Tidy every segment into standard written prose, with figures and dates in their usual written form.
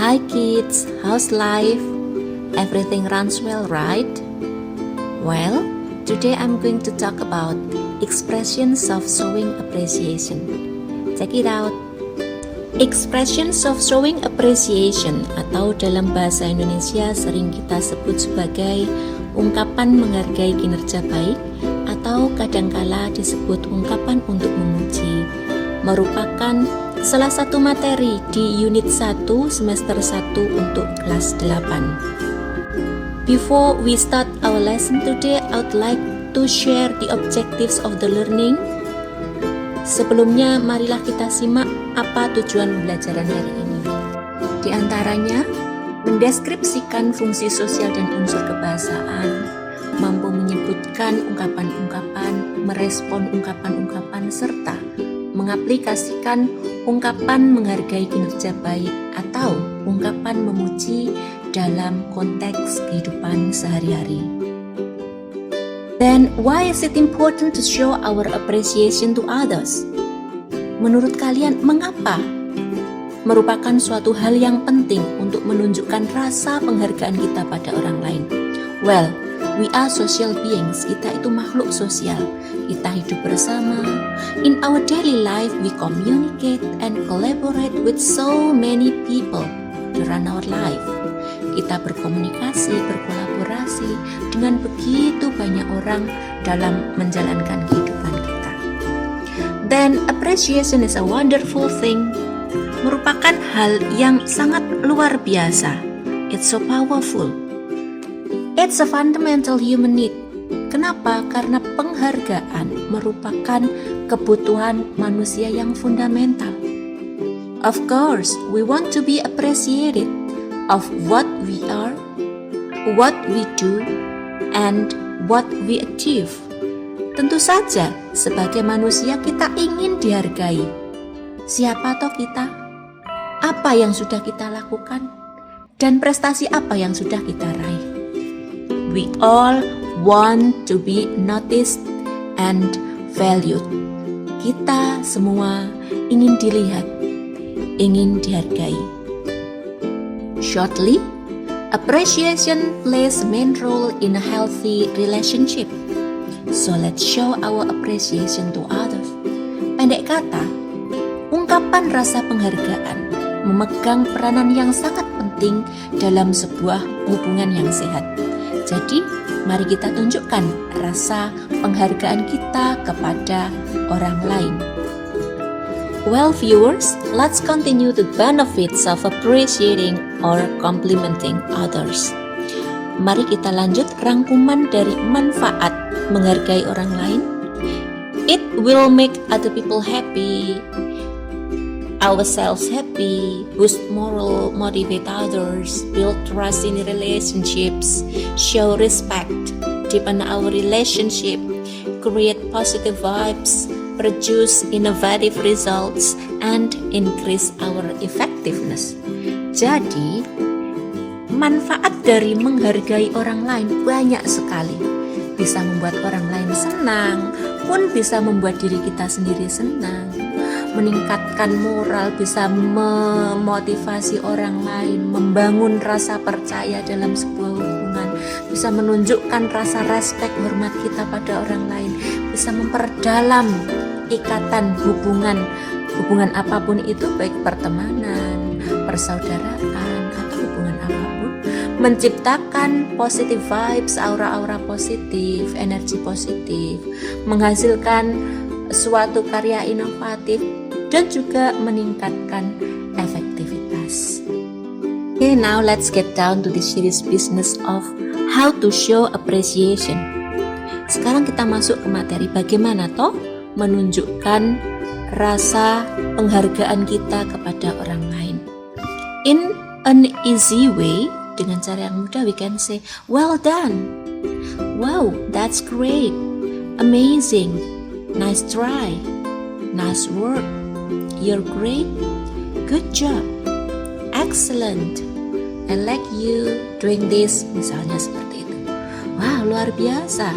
Hi kids, how's life? Everything runs well, right? Well, today I'm going to talk about expressions of showing appreciation. Check it out. Expressions of showing appreciation atau dalam bahasa Indonesia sering kita sebut sebagai ungkapan menghargai kinerja baik atau kadangkala disebut ungkapan untuk memuji, merupakan salah satu materi di unit 1 semester 1 untuk kelas 8. Before we start our lesson today, I would like to share the objectives of the learning. Sebelumnya, marilah kita simak apa tujuan pembelajaran hari ini. Di antaranya, mendeskripsikan fungsi sosial dan unsur kebahasaan, mampu menyebutkan ungkapan-ungkapan, merespon ungkapan-ungkapan, serta mengaplikasikan ungkapan menghargai kinerja baik atau ungkapan memuji dalam konteks kehidupan sehari-hari. Then, why is it important to show our appreciation to others? Menurut kalian, mengapa? Merupakan suatu hal yang penting untuk menunjukkan rasa penghargaan kita pada orang lain. Well, we are social beings. Kita itu makhluk sosial. Kita hidup bersama. In our daily life, we communicate and collaborate with so many people to run our life. Kita berkomunikasi, berkolaborasi dengan begitu banyak orang dalam menjalankan kehidupan kita. Then, appreciation is a wonderful thing. Merupakan hal yang sangat luar biasa. It's so powerful. It's a fundamental human need. Kenapa? Karena penghargaan merupakan kebutuhan manusia yang fundamental. Of course, we want to be appreciated of what we are, what we do, and what we achieve. Tentu saja, sebagai manusia kita ingin dihargai. Siapa toh kita? Apa yang sudah kita lakukan? Dan prestasi apa yang sudah kita raih? We all want to be noticed and valued. Kita semua ingin dilihat, ingin dihargai. Shortly, appreciation plays a main role in a healthy relationship. So let's show our appreciation to others. Pendek kata, ungkapan rasa penghargaan memegang peranan yang sangat penting dalam sebuah hubungan yang sehat. Jadi, mari kita tunjukkan rasa penghargaan kita kepada orang lain. Well viewers, let's continue the benefits of appreciating or complimenting others. Mari kita lanjut rangkuman dari manfaat menghargai orang lain. It will make other people happy, ourselves happy, boost moral, motivate others, build trust in relationships, show respect, deepen our relationship, create positive vibes, produce innovative results, and increase our effectiveness. Jadi, manfaat dari menghargai orang lain banyak sekali. Bisa membuat orang lain senang, pun bisa membuat diri kita sendiri senang. Meningkatkan moral, bisa memotivasi orang lain, membangun rasa percaya dalam sebuah hubungan, bisa menunjukkan rasa respect, hormat kita pada orang lain, bisa memperdalam ikatan hubungan apapun itu, baik pertemanan, persaudaraan, atau hubungan apapun, menciptakan positive vibes, aura-aura positif, energi positif, menghasilkan suatu karya inovatif, dan juga meningkatkan efektivitas. Okay, now let's get down to the serious business of how to show appreciation. Sekarang kita masuk ke materi bagaimana toh menunjukkan rasa penghargaan kita kepada orang lain. In an easy way, dengan cara yang mudah, we can say, well done, wow, that's great, amazing, nice try, nice work, you're great, good job, excellent, I like you doing this, misalnya seperti itu. Wah, luar biasa,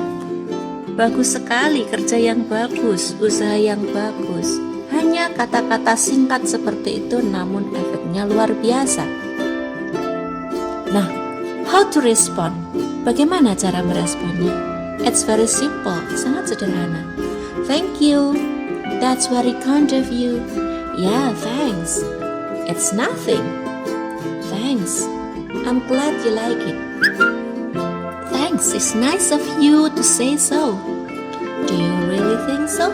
bagus sekali, kerja yang bagus, usaha yang bagus. Hanya kata-kata singkat seperti itu, namun efeknya luar biasa. Nah, how to respond? Bagaimana cara meresponnya? It's very simple, sangat sederhana. Thank you. That's very kind of you. Yeah, thanks. It's nothing. Thanks. I'm glad you like it. Thanks, it's nice of you to say so. Do you really think so?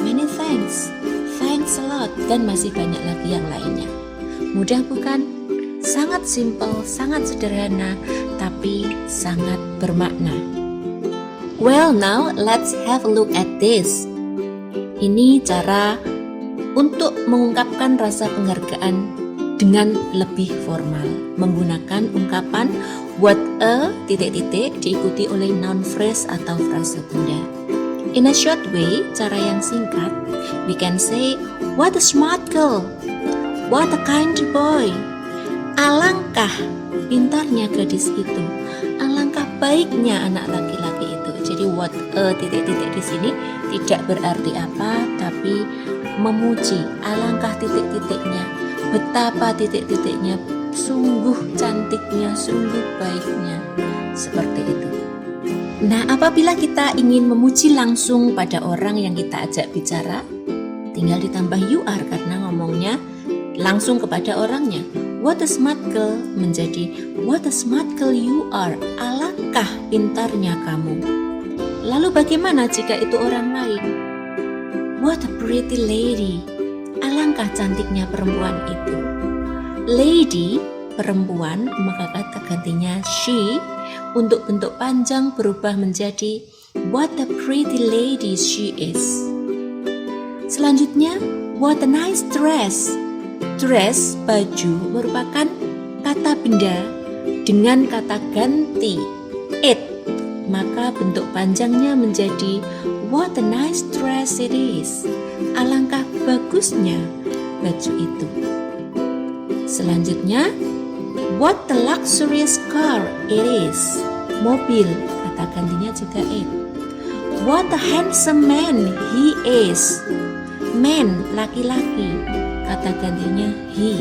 Many thanks. Thanks a lot. Dan masih banyak lagi yang lainnya. Mudah bukan? Sangat simple, sangat sederhana, tapi sangat bermakna. Well, now let's have a look at this. Ini cara untuk mengungkapkan rasa penghargaan dengan lebih formal, menggunakan ungkapan what a ... diikuti oleh noun phrase atau frase benda. In a short way, cara yang singkat, we can say what a smart girl, what a kind boy, alangkah pintarnya gadis itu, alangkah baiknya anak laki-laki itu. Jadi what a ... di sini tidak berarti apa, tapi memuji, alangkah titik-titiknya, betapa titik-titiknya, sungguh cantiknya, sungguh baiknya, seperti itu. Nah, apabila kita ingin memuji langsung pada orang yang kita ajak bicara, tinggal ditambah you are karena ngomongnya langsung kepada orangnya. What a smart girl menjadi what a smart girl you are, alangkah pintarnya kamu. Lalu bagaimana jika itu orang lain? What a pretty lady, alangkah cantiknya perempuan itu. Lady, perempuan, maka kata gantinya she. Untuk bentuk panjang berubah menjadi what a pretty lady she is. Selanjutnya, what a nice dress. Dress, baju, merupakan kata benda dengan kata ganti it. Maka bentuk panjangnya menjadi what a nice dress it is. Alangkah bagusnya baju itu. Selanjutnya, what a luxurious car it is. Mobil, kata gantinya juga it. What a handsome man he is. Man, laki-laki, kata gantinya he.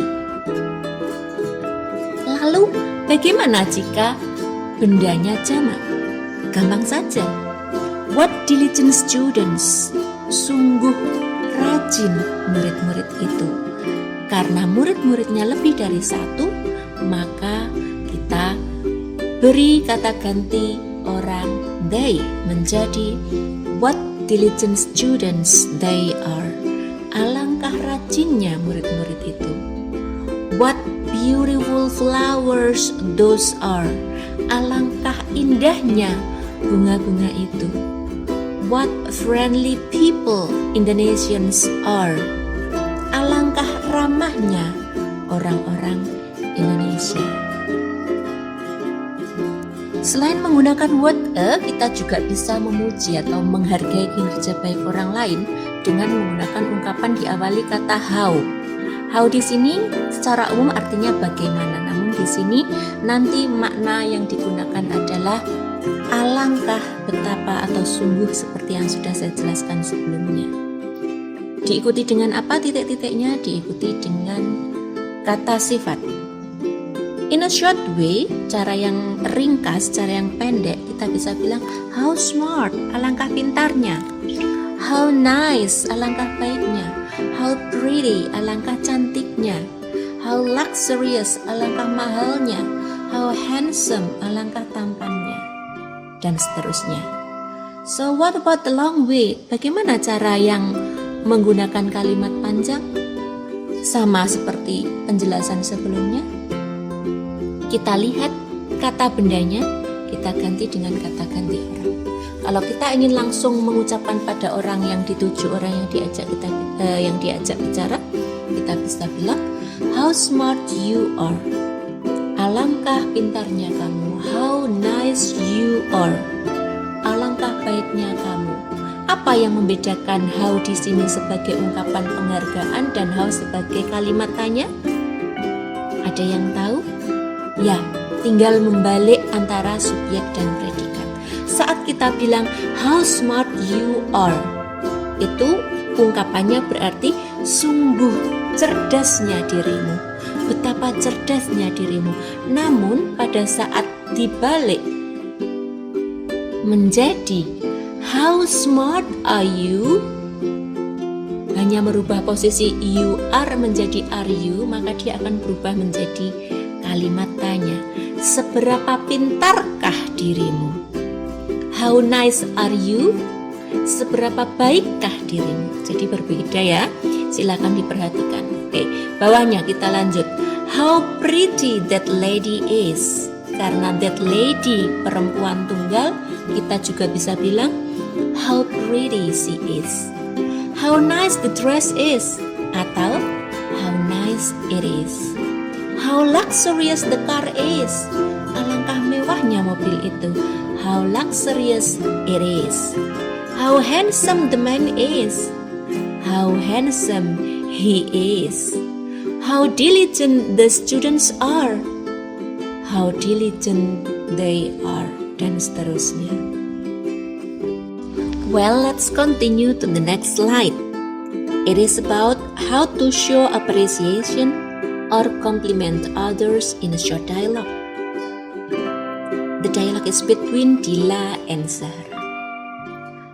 Lalu, bagaimana jika bendanya jamak? Gampang saja. What diligent students. Sungguh rajin murid-murid itu. Karena murid-muridnya lebih dari satu, maka kita beri kata ganti orang they menjadi what diligent students they are. Alangkah rajinnya murid-murid itu. What beautiful flowers those are. Alangkah indahnya bunga-bunga itu. What friendly people Indonesians are. Alangkah ramahnya orang-orang Indonesia. Selain menggunakan what a, kita juga bisa memuji atau menghargai kinerja baik orang lain dengan menggunakan ungkapan diawali kata how. How di sini secara umum artinya bagaimana, namun di sini nanti makna yang digunakan adalah alangkah, betapa atau sungguh seperti yang sudah saya jelaskan sebelumnya. Diikuti dengan apa titik-titiknya? Diikuti dengan kata sifat. In a short way, cara yang ringkas, cara yang pendek, kita bisa bilang how smart, alangkah pintarnya. How nice, alangkah baiknya. How pretty, alangkah cantiknya. How luxurious, alangkah mahalnya. How handsome, alangkah tampannya. Dan seterusnya. So what about the long way? Bagaimana cara yang menggunakan kalimat panjang? Sama seperti penjelasan sebelumnya. Kita lihat kata bendanya, kita ganti dengan kata ganti orang. Kalau kita ingin langsung mengucapkan pada orang yang dituju, orang yang diajak bicara, kita bisa bilang how smart you are. Alangkah pintarnya kamu. How nice you are. Alangkah baiknya kamu. Apa yang membedakan how di sini sebagai ungkapan penghargaan dan how sebagai kalimat tanya? Ada yang tahu? Ya, tinggal membalik antara subjek dan predikat. Saat kita bilang how smart you are, itu ungkapannya berarti sungguh cerdasnya dirimu. betapa cerdasnya dirimu. Namun pada saat dibalik menjadi how smart are you, hanya merubah posisi you are menjadi are you, maka dia akan berubah menjadi kalimat tanya. Seberapa pintarkah dirimu? How nice are you? Seberapa baikkah dirimu? Jadi berbeda ya. Silakan diperhatikan. Oke, bawahnya kita lanjut. How pretty that lady is. Karena that lady perempuan tunggal, kita juga bisa bilang how pretty she is. How nice the dress is, atau how nice it is. How luxurious the car is. Alangkah mewahnya mobil itu. How luxurious it is. How handsome the man is. How handsome he is. How diligent the students are. How diligent they are. Dan seterusnya. Well, let's continue to the next slide. It is about how to show appreciation or compliment others in a short dialogue. The dialogue is between Dila and Zahra.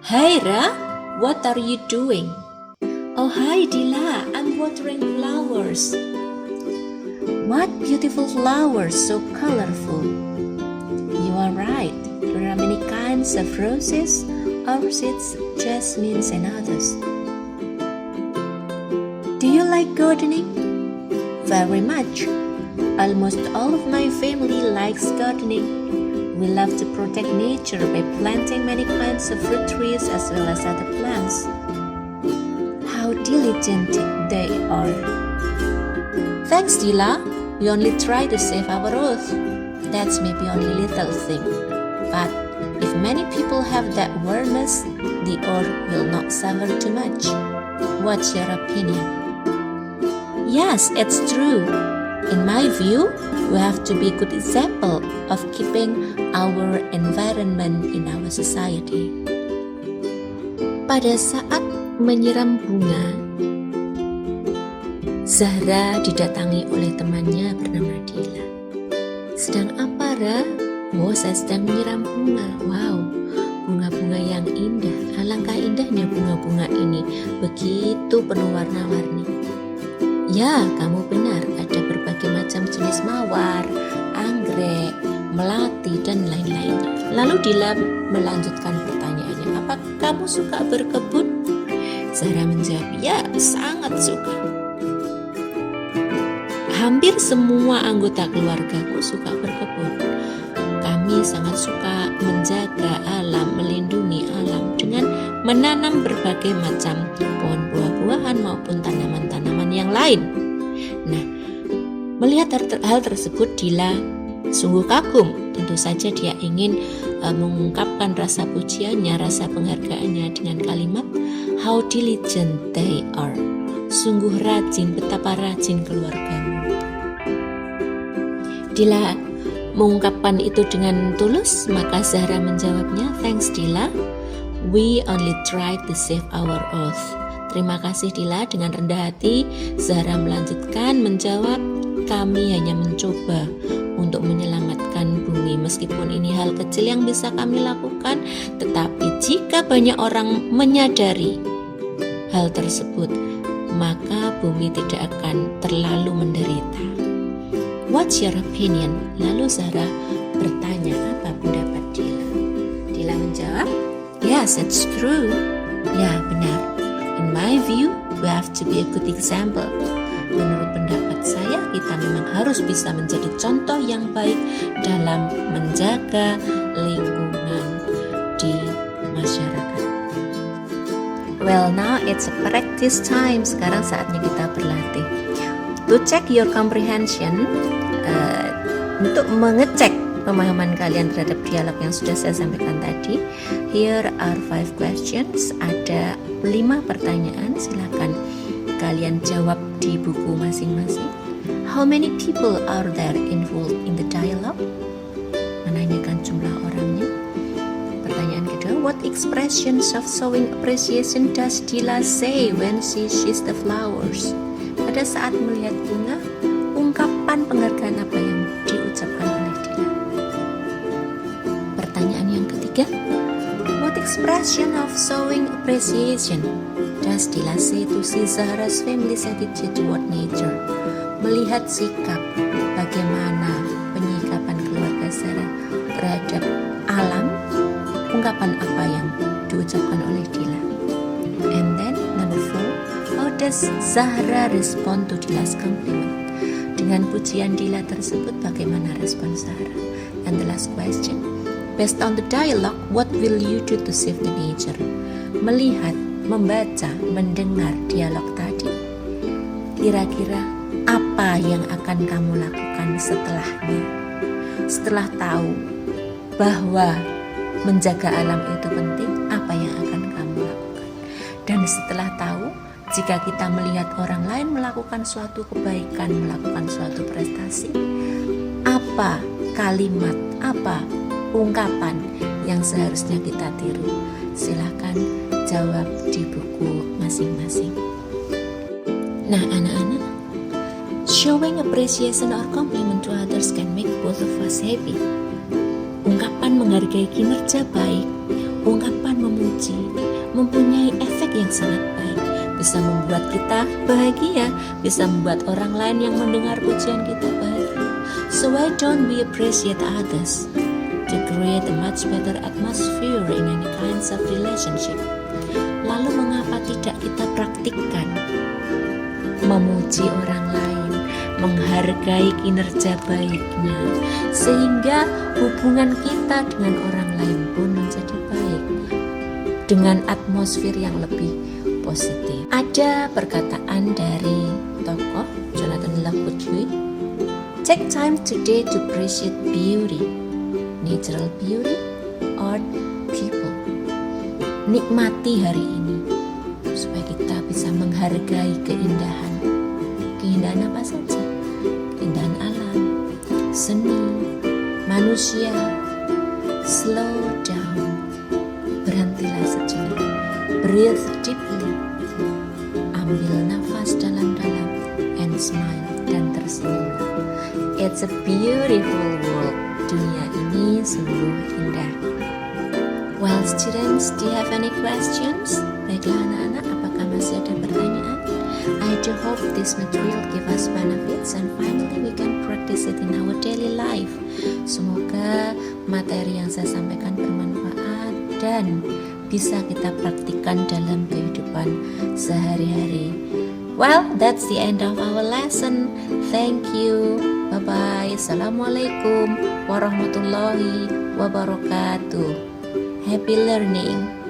Hi Ra, what are you doing? Oh hi Dila, I'm watering flowers. What beautiful flowers, so colorful. You are right, there are many kinds of roses, orchids, jasmines and others. Do you like gardening? Very much. Almost all of my family likes gardening. We love to protect nature by planting many kinds of fruit trees as well as other plants. How diligent they are. Thanks, Dila. We only try to save our earth. That's maybe only little thing. But if many people have that awareness, the earth will not suffer too much. What's your opinion? Yes, it's true. In my view, we have to be a good example of keeping our environment in our society. Pada saat menyiram bunga, Zahra didatangi oleh temannya bernama Dila. Sedang apa, Ra? Oh, saya sedang menyiram bunga. Wow, bunga-bunga yang indah. Alangkah indahnya bunga-bunga ini. Begitu penuh warna-warni. Ya, kamu benar, ada berbagai macam jenis mawar, anggrek, melati, dan lain-lainnya. Lalu Dila melanjutkan pertanyaannya, apa kamu suka berkebun? Zahra menjawab, ya, sangat suka. Hampir semua anggota keluargaku suka berkebun. Kami sangat suka menjaga alam, melindungi alam dengan menanam berbagai macam pohon buah-buahan maupun tanaman-tanaman yang lain. Nah, melihat hal tersebut, Dila sungguh kagum. Tentu saja dia ingin mengungkapkan rasa pujiannya, rasa penghargaannya dengan kalimat how diligent they are. Sungguh rajin, betapa rajin keluargamu. Dila mengungkapkan itu dengan tulus, maka Zahra menjawabnya, thanks Dila. We only try to save our earth. Terima kasih Dila. Dengan rendah hati Zahra melanjutkan menjawab, kami hanya mencoba untuk menyelamatkan bumi. Meskipun ini hal kecil yang bisa kami lakukan, tetapi jika banyak orang menyadari hal tersebut, maka bumi tidak akan terlalu menderita. What's your opinion? Lalu Zahra bertanya, apa pendapat Dila? Dila menjawab, yes, it's true. Ya, benar. In my view, we have to be a good example. Menurut pendapat saya, kita memang harus bisa menjadi contoh yang baik dalam menjaga lingkungan di masyarakat. Well, now it's a practice time. Sekarang saatnya kita berlatih. To check your comprehension, untuk mengecek pemahaman kalian terhadap dialog yang sudah saya sampaikan tadi, here are 5 questions. Ada 5 pertanyaan. Silakan kalian jawab di buku masing-masing. How many people are there involved in the dialogue? Menanyakan jumlah orangnya. Pertanyaan kedua, what expressions of showing appreciation does Dila say when she sees the flowers? Pada saat melihat bunga, ungkapan ungkapan penghargaan apa yang diucapkan oleh Dila? Pertanyaan yang ketiga, what expression of showing appreciation does Dila say to see Zahra's family's attitude toward nature? Melihat sikap bagaimana penyikapan keluarga Zahra terhadap alam, ungkapan apa yang diucapkan oleh Dila? And then number 4, how does Zahra respond to Dila's compliment? Dengan pujian Dila tersebut, bagaimana respon Zahra? And the last question, based on the dialogue, what will you do to save the nature? Melihat, membaca, mendengar dialog tadi, kira-kira apa yang akan kamu lakukan setelahnya? Setelah tahu bahwa menjaga alam itu penting, apa yang akan kamu lakukan? Dan setelah tahu, jika kita melihat orang lain melakukan suatu kebaikan, melakukan suatu prestasi, apa kalimat, apa ungkapan yang seharusnya kita tiru? Silahkan jawab di buku masing-masing. Nah anak-anak, showing appreciation or compliment to others can make both of us happy. Ungkapan menghargai kinerja baik, ungkapan memuji, mempunyai efek yang sangat baik. Bisa membuat kita bahagia, bisa membuat orang lain yang mendengar pujian kita bahagia. So why don't we appreciate others to create a much better atmosphere in any kinds of relationship? Lalu mengapa tidak kita praktikkan memuji orang lain, menghargai kinerja baiknya, sehingga hubungan kita dengan orang lain pun menjadi baik dengan atmosfer yang lebih positif. Ada perkataan dari tokoh Jonathan Lovegood, take time today to appreciate beauty, natural beauty, or people. Nikmati hari ini supaya kita bisa menghargai keindahan. Keindahan apa saja? Keindahan alam, seni, manusia. Slow down, berhentilah sejenak, breathe deeply, ambil nafas dalam-dalam, and smile, dan tersenyumlah. It's a beautiful world. Dunia ini sungguh indah. Well students, do you have any questions? Baiklah anak-anak, apakah masih ada pertanyaan? I do hope this material give us benefits and finally we can practice it in our daily life. Semoga materi yang saya sampaikan bermanfaat dan bisa kita praktikkan dalam kehidupan sehari-hari. Well, that's the end of our lesson. Thank you. Bye-bye. Assalamualaikum warahmatullahi wabarakatuh. Happy learning.